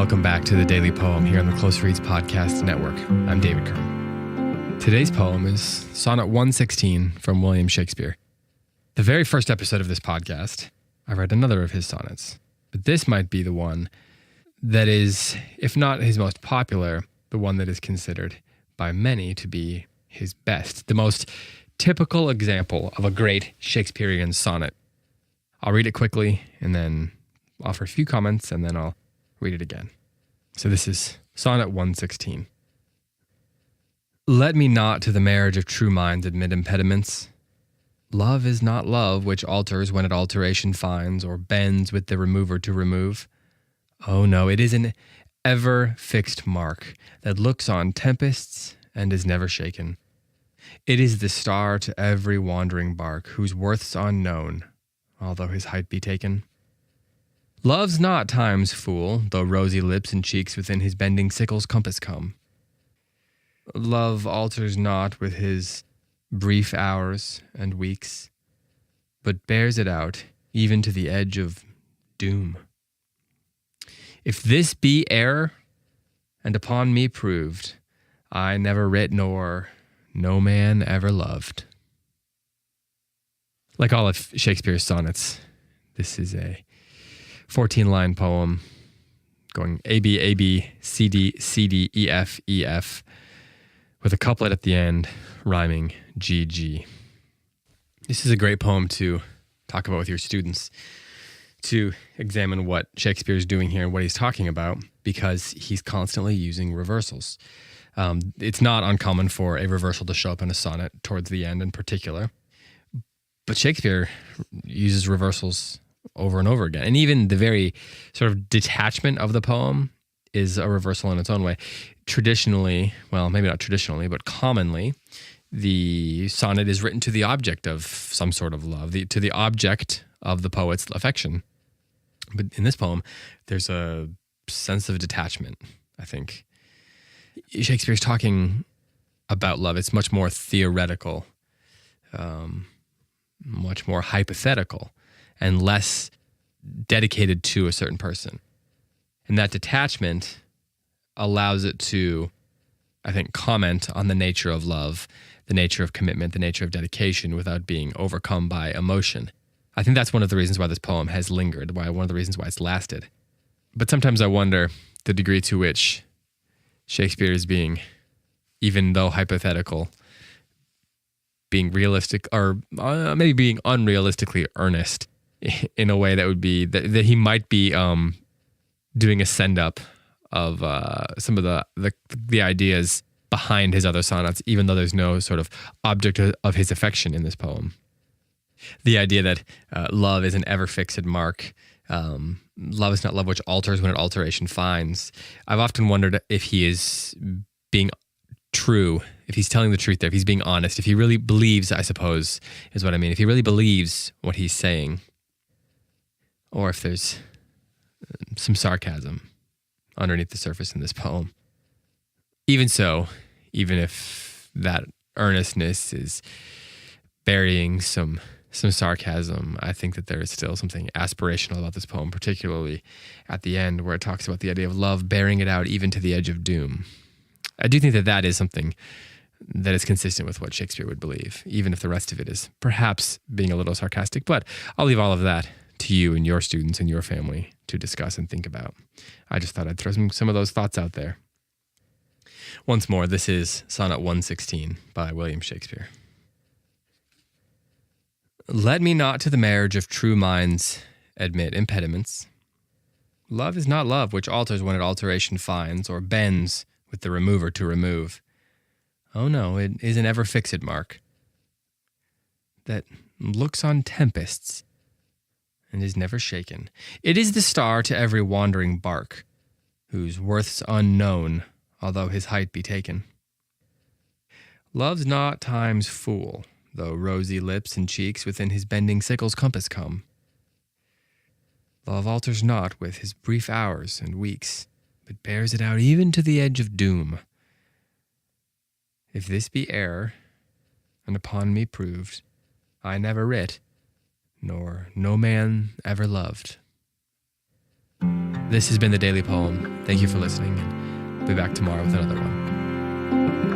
Welcome back to the Daily Poem here on the Close Reads Podcast Network. I'm David Kern. Today's poem is Sonnet 116 from William Shakespeare. The very first episode of this podcast, I read another of his sonnets, but this might be the one that is, if not his most popular, the one that is considered by many to be his best, the most typical example of a great Shakespearean sonnet. I'll read it quickly and then offer a few comments, and then I'll read it again. So this is Sonnet 116. Let me not to the marriage of true minds admit impediments. Love is not love which alters when it alteration finds, or bends with the remover to remove. Oh no, it is an ever fixed mark that looks on tempests and is never shaken. It is the star to every wandering bark, whose worth's unknown, although his height be taken. Love's not time's fool, though rosy lips and cheeks within his bending sickle's compass come. Love alters not with his brief hours and weeks, but bears it out even to the edge of doom. If this be error, and upon me proved, I never writ nor no man ever loved. Like all of Shakespeare's sonnets, this is a 14-line poem going A, B, A, B, C, D, C, D, E, F, E, F, with a couplet at the end rhyming G, G. This is a great poem to talk about with your students, to examine what Shakespeare is doing here and what he's talking about, because he's constantly using reversals. It's not uncommon for a reversal to show up in a sonnet towards the end in particular, but Shakespeare uses reversals over and over again. And even the very sort of detachment of the poem is a reversal in its own way. Traditionally, well, maybe not traditionally, but commonly, the sonnet is written to the object of some sort of love, to the object of the poet's affection. But in this poem, there's a sense of detachment, I think. Shakespeare's talking about love. It's much more theoretical, much more hypothetical, and less dedicated to a certain person. And that detachment allows it to, I think, comment on the nature of love, the nature of commitment, the nature of dedication without being overcome by emotion. I think that's one of the reasons why this poem has lingered, one of the reasons why it's lasted. But sometimes I wonder the degree to which Shakespeare is being, even though hypothetical, being realistic, or maybe being unrealistically earnest in a way that would be, that he might be doing a send-up of some of the ideas behind his other sonnets, even though there's no sort of object of his affection in this poem. The idea that love is an ever-fixed mark, love is not love which alters when it alteration finds. I've often wondered if he is being true, if he's telling the truth there, if he's being honest, if he really believes, I suppose, is what I mean, if he really believes what he's saying, or if there's some sarcasm underneath the surface in this poem. Even so, even if that earnestness is burying some sarcasm, I think that there is still something aspirational about this poem, particularly at the end where it talks about the idea of love bearing it out even to the edge of doom. I do think that that is something that is consistent with what Shakespeare would believe, even if the rest of it is perhaps being a little sarcastic. But I'll leave all of that to you and your students and your family to discuss and think about. I just thought I'd throw some of those thoughts out there. Once more, this is Sonnet 116 by William Shakespeare. Let me not to the marriage of true minds admit impediments. Love is not love which alters when it alteration finds, or bends with the remover to remove. Oh no, it is an ever fixed mark that looks on tempests and is never shaken. It is the star to every wandering bark, whose worth's unknown, although his height be taken. Love's not time's fool, though rosy lips and cheeks within his bending sickle's compass come. Love alters not with his brief hours and weeks, but bears it out even to the edge of doom. If this be error, and upon me proved, I never writ, nor no man ever loved. This has been The Daily Poem. Thank you for listening, and I'll be back tomorrow with another one.